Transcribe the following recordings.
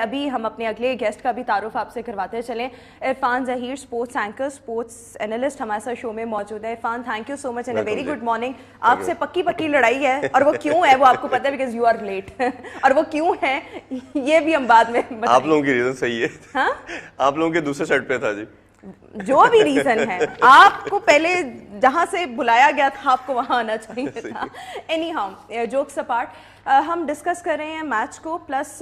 अभी हम अपने अगले गेस्ट का भी तारुफ आपसे करवाते चलें। Irfan Zaheer, sports anchor, sports analyst हमारे साथ शो में मौजूद है। Irfan, thank you so much and a very good morning. आपसे पक्की पक्की लड़ाई है और वो क्यों है वो आपको पता है, बिकॉज यू आर लेट। और वो क्यों है ये भी हम बाद में बताएंगे। आप लोगों की रीजन सही है। हाँ? आप लोगों के दूसरे सेट पे था जी। जो भी रीजन है, आपको पहले जहां से बुलाया गया था आपको वहां आना चाहिए था। एनी हाउ, जोक्स अपार्ट, हम डिस्कस कर रहे हैं मैच को, प्लस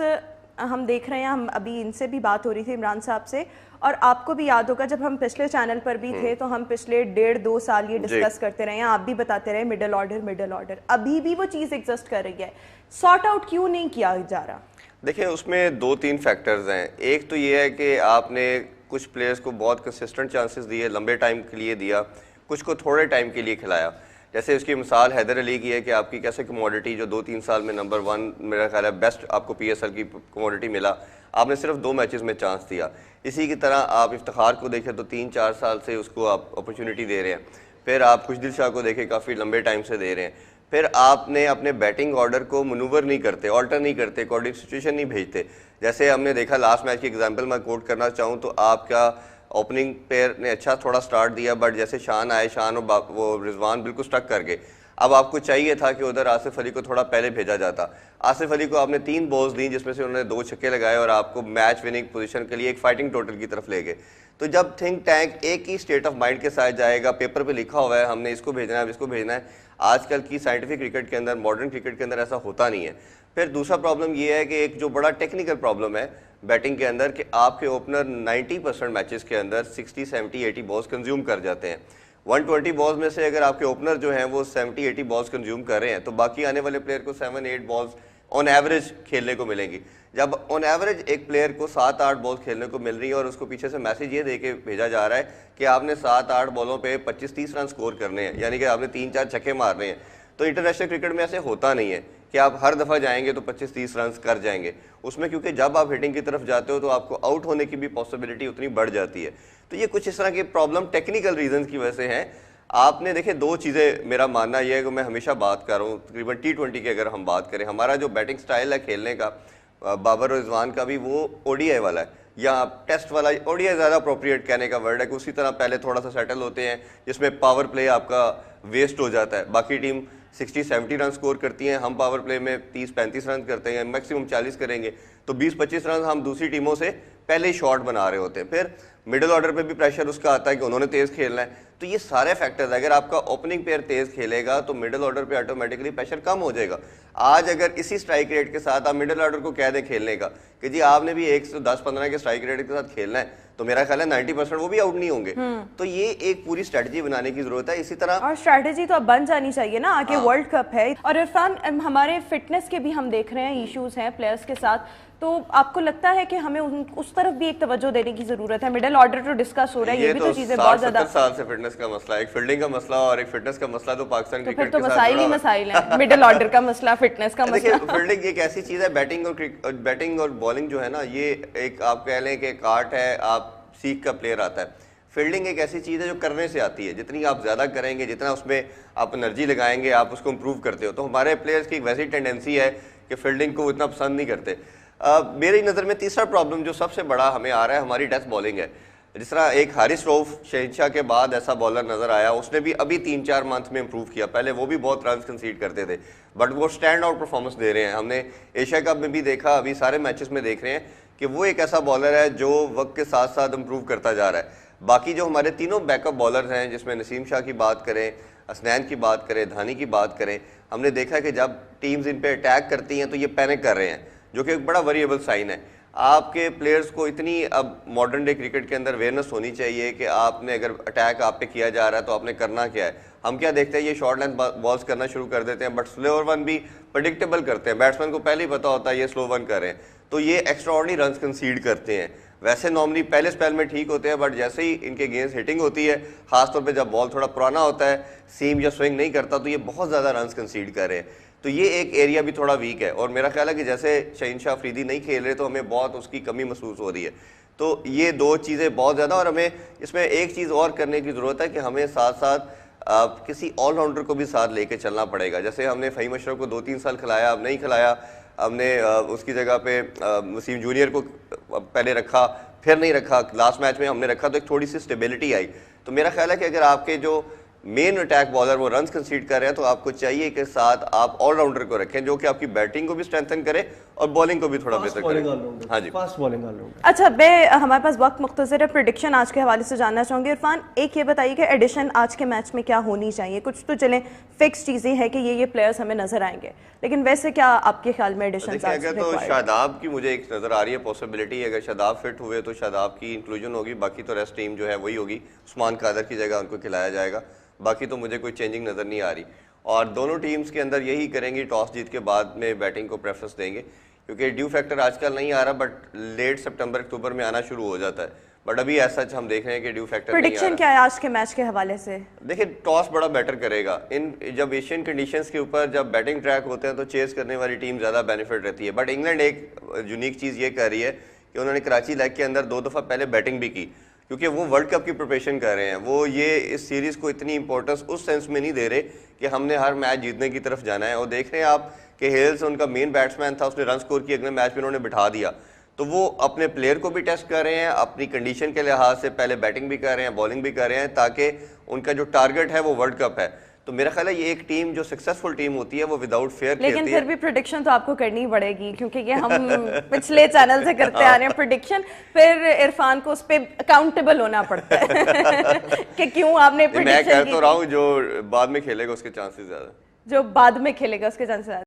हम देख रहे हैं, हम अभी इनसे भी बात हो रही थी इमरान साहब से, और आपको भी याद होगा जब हम पिछले चैनल पर भी थे तो हम पिछले 1.5-2 साल ये डिस्कस करते रहे हैं, आप भी बताते रहे मिडिल ऑर्डर। अभी भी वो चीज़ एग्जिस्ट कर रही है, सॉर्ट आउट क्यों नहीं किया जा रहा? देखिए, उसमें 2-3 फैक्टर्स हैं। एक तो ये है कि आपने कुछ प्लेयर्स को बहुत कंसिस्टेंट चांसेस दिए, लंबे टाइम के लिए दिया, कुछ को थोड़े टाइम के लिए खिलाया। जैसे उसकी मिसाल हैदर अली की है कि आपकी कैसे कमोडिटी जो 2-3 साल में नंबर 1 मेरा ख्याल है बेस्ट आपको PSL की कमोडिटी मिला, आपने सिर्फ 2 मैचेस में चांस दिया। इसी की तरह आप इफ्तिखार को देखें तो 3-4 साल से उसको आप अपॉर्चुनिटी दे रहे हैं। फिर आप खुशदिल शाह को देखें, काफ़ी लंबे टाइम से दे रहे हैं। फिर आपने अपने बैटिंग ऑर्डर को मनूवर नहीं करते, ऑल्टर नहीं करते, अकॉर्डिंग सिचुएशन नहीं भेजते। जैसे हमने देखा लास्ट मैच की एग्जांपल मैं कोट करना चाहूँ तो आपका ओपनिंग पेयर ने अच्छा थोड़ा स्टार्ट दिया, बट जैसे शान आए, शान और वो रिजवान बिल्कुल स्टक कर गए। अब आपको चाहिए था कि उधर आसिफ अली को थोड़ा पहले भेजा जाता। आसिफ अली को आपने 3 बॉल्स दी जिसमें से उन्होंने 2 छक्के लगाए और आपको मैच विनिंग पोजीशन के लिए एक फाइटिंग टोटल की तरफ ले गए। तो जब थिंक टैंक एक ही स्टेट ऑफ माइंड के साथ जाएगा, पेपर पे लिखा हुआ है हमने इसको भेजना है, इसको भेजना है, आजकल की साइंटिफिक क्रिकेट के अंदर, मॉडर्न क्रिकेट के अंदर ऐसा होता नहीं है। फिर दूसरा प्रॉब्लम ये है कि एक जो बड़ा टेक्निकल प्रॉब्लम है बैटिंग के अंदर कि आपके ओपनर 90% मैचेस के अंदर 60, 70, 80 बॉल्स कंज्यूम कर जाते हैं। 120 बॉल्स में से अगर आपके ओपनर जो हैं वो 70, 80 बॉल्स कंज्यूम कर रहे हैं तो बाकी आने वाले प्लेयर को 7, 8 बॉल्स ऑन एवरेज खेलने को मिलेंगी। जब ऑन एवरेज एक प्लेयर को 7, 8 बॉल्स खेलने को मिल रही है और उसको पीछे से मैसेज ये दे के भेजा जा रहा है कि आपने 7, 8 बॉलों पे 25, 30 रन स्कोर करने हैं, यानी कि आपने 3, 4 छक्के मारने हैं, तो इंटरनेशनल क्रिकेट में ऐसे होता नहीं है कि आप हर दफ़ा जाएंगे तो 25, 30 रन कर जाएंगे उसमें, क्योंकि जब आप हिटिंग की तरफ जाते हो तो आपको आउट होने की भी पॉसिबिलिटी उतनी बढ़ जाती है। तो ये कुछ इस तरह की प्रॉब्लम टेक्निकल रीजन की वजह से हैं। आपने देखे 2 चीज़ें, मेरा मानना यह है कि मैं हमेशा बात कर रहा हूँ, तकरीबन T20 की अगर हम बात करें, हमारा जो बैटिंग स्टाइल है खेलने का, बाबर और रिजवान का भी, वो ODI वाला है या टेस्ट वाला। ODI ज़्यादा अप्रोप्रिएट कहने का वर्ड है कि उसी तरह पहले थोड़ा सा सेटल होते हैं जिसमें पावर प्ले आपका वेस्ट हो जाता है। बाकी टीम 60, 70 रन स्कोर करती हैं, हम पावर प्ले में 30, 35 रन करते हैं, मैक्सिमम 40 करेंगे, तो 20, 25 रन हम दूसरी टीमों से पहले ही शॉट बना रहे होते हैं। फिर मिडिल ऑर्डर पे भी प्रेशर उसका आता है कि उन्होंने तेज़ खेलना है। तो ये सारे फैक्टर्स, अगर आपका ओपनिंग पेयर तेज़ खेलेगा तो मिडिल ऑर्डर पे ऑटोमेटिकली प्रेशर कम हो जाएगा। आज अगर इसी स्ट्राइक रेट के साथ आप मिडिल ऑर्डर को कह दें खेलने का कि जी आपने भी 110-15 के स्ट्राइक रेट के साथ खेलना है, तो मेरा ख्याल है 90% वो भी आउट नहीं होंगे। तो ये एक पूरी स्ट्रेटजी बनाने की जरूरत है। इसी तरह और स्ट्रेटजी तो अब बन जानी चाहिए ना, आगे वर्ल्ड कप है। और इरफान, हमारे फिटनेस के भी हम देख रहे हैं इश्यूज हैं प्लेयर्स के साथ, तो आपको लगता है कि हमें उस तरफ भी एक तवज्जो देने की जरूरत है? मिडिल ऑर्डर तो डिस्कस हो रहा है, ये भी तो चीजें बहुत ज्यादा 60-70 साल से फिटनेस का मसला है, एक फील्डिंग का मसला और एक फिटनेस का मसला तो पाकिस्तान क्रिकेट के साथ मसाइल ही मसाइल है। मिडिल ऑर्डर का मसला, फिटनेस का मसला। फील्डिंग एक ऐसी चीज है, बैटिंग और बॉलिंग जो है ना, ये एक आप कह लें कि एक आर्ट है, आप सीख का प्लेयर आता है। फील्डिंग एक ऐसी चीज़ है जो करने से आती है, जितनी आप ज़्यादा करेंगे, जितना उसमें आप एनर्जी लगाएंगे, आप उसको इम्प्रूव करते हो। तो हमारे प्लेयर्स की एक वैसी टेंडेंसी है कि फील्डिंग को इतना पसंद नहीं करते। मेरी नज़र में तीसरा प्रॉब्लम जो सबसे बड़ा हमें आ रहा है, हमारी डेथ बॉलिंग है। जिस तरह एक हारिस रऊफ शहनशाह के बाद ऐसा बॉलर नज़र आया, उसने भी अभी 3-4 मंथ में इंप्रूव किया। पहले वो भी बहुत रन कंसीड करते थे, बट वो स्टैंड आउट परफॉर्मेंस दे रहे हैं। हमने एशिया कप में भी देखा, अभी सारे मैचेस में देख रहे हैं कि वो एक ऐसा बॉलर है जो वक्त के साथ साथ इंप्रूव करता जा रहा है। बाकी जो हमारे तीनों बैकअप बॉलर्स हैं, जिसमें नसीम शाह की बात करें, असनैन की बात करें, धानी की बात करें, हमने देखा कि जब टीम्स इन पे अटैक करती हैं तो ये पैनिक कर रहे हैं, जो कि एक बड़ा वेरिएबल साइन है। आपके प्लेयर्स को इतनी अब मॉडर्न डे क्रिकेट के अंदर अवेयरनेस होनी चाहिए कि आपने अगर अटैक आप पे किया जा रहा है तो आपने करना क्या है। हम क्या देखते हैं, ये शॉर्ट लेंथ बॉल्स करना शुरू कर देते हैं, बट स्लोअर वन भी प्रेडिक्टेबल करते हैं। बैट्समैन को पहले ही पता होता है ये स्लो वन कर रहे हैं, तो ये एक्स्ट्राऑर्डिनरी रन्स कंसीड करते हैं। वैसे नॉर्मली पहले स्पेल में ठीक होते हैं, बट जैसे ही इनके गेंस हिटिंग होती है, खासतौर पे जब बॉल थोड़ा पुराना होता है, सीम या स्विंग नहीं करता, तो ये बहुत ज़्यादा रन्स कंसीड कर रहे हैं। तो ये एक एरिया भी थोड़ा वीक है और मेरा ख्याल है कि जैसे शहनशाह अफरीदी नहीं खेल रहे तो हमें बहुत उसकी कमी महसूस हो रही है। तो ये 2 चीज़ें बहुत ज़्यादा, और हमें इसमें एक चीज़ और करने की ज़रूरत है कि हमें साथ साथ किसी ऑलराउंडर को भी साथ लेके चलना पड़ेगा। जैसे हमने फ़हीम अशरफ को 2-3 साल खिलाया, अब नहीं खिलाया, हमने उसकी जगह पे वसीम जूनियर को पहले रखा, फिर नहीं रखा, लास्ट मैच में हमने रखा, तो एक थोड़ी सी स्टेबिलिटी आई। तो मेरा ख्याल है कि अगर आपके जो मेन अटैक बॉलर वो रन्स कंसीड कर रहे हैं तो आपको चाहिए कि साथ आप ऑलराउंडर को रखें जो कि आपकी बैटिंग को भी स्ट्रेंथन करे और बॉलिंग को भी थोड़ा बेहतर करे। हाँ जी, फास्ट बॉलिंग ऑलराउंडर। अच्छा, मैं हमारे पास वक्त मुख्तसर है, प्रेडिक्शन आज के हवाले से जानना चाहूंगी। इरफान, एक ये बताइए कि एडिशन आज के मैच में क्या होनी चाहिए? कुछ तो चलें फिक्स चीज़ें हैं कि ये प्लेयर्स हमें नजर आएंगे, लेकिन वैसे क्या आपके ख्याल में एडिशन? अगर तो शादाब की मुझे एक नज़र आ रही है पॉसिबिलिटी, अगर शादाब फिट हुए तो शादाब की इंक्लूजन होगी, बाकी तो रेस्ट टीम जो है वही होगी, उस्मान कादर की जगह उनको खिलाया जाएगा, बाकी तो मुझे कोई चेंजिंग नज़र नहीं आ रही। और दोनों टीम्स के अंदर यही करेंगी, टॉस जीत के बाद में बैटिंग को प्रेफरेंस देंगे, क्योंकि ड्यू फैक्टर आजकल नहीं आ रहा, बट लेट सितंबर अक्टूबर में आना शुरू हो जाता है। बट अभी ऐसा हम देख रहे हैं कि ड्यू फैक्टर नहीं आ रहा। प्रेडिक्शन क्या है आज के मैच के हवाले से? देखिए, टॉस बड़ा बेटर करेगा इन जब एशियन कंडीशंस के ऊपर, जब बैटिंग ट्रैक होते हैं तो चेस करने वाली टीम ज़्यादा बेनिफिट रहती है। बट इंग्लैंड एक यूनिक चीज़ ये कर रही है कि उन्होंने कराची लेग के अंदर 2 दफ़ा पहले बैटिंग भी की, क्योंकि वो वर्ल्ड कप की प्रिपरेशन कर रहे हैं। वो ये इस सीरीज़ को इतनी इंपॉर्टेंस उस सेंस में नहीं दे रहे कि हमने हर मैच जीतने की तरफ जाना है। और देख रहे हैं आप कि हेल्स उनका मेन बैट्समैन था, उसने रन स्कोर किए, अगले मैच में उन्होंने बिठा दिया। तो वो अपने प्लेयर को भी टेस्ट कर रहे हैं, अपनी कंडीशन के लिहाज से पहले बैटिंग भी कर रहे हैं, बॉलिंग भी कर रहे हैं, ताकि उनका जो टारगेट है वो वर्ल्ड कप है। तो मेरा ख्याल है ये एक टीम जो सक्सेसफुल टीम होती है वो विदाउट फेयर खेलती है। लेकिन फिर भी प्रेडिक्शन तो आपको करनी ही पड़ेगी, क्योंकि ये हम पिछले चैनल से करते आ रहे हैं प्रेडिक्शन, फिर इरफान को उस पर अकाउंटेबल होना पड़ता है कि क्यों आपने प्रेडिक्शन की। मैं कह तो रहा हूँ जो बाद में खेलेगा उसके चांसेस ज्यादा, जो बाद में खेलेगा उसके चांसेस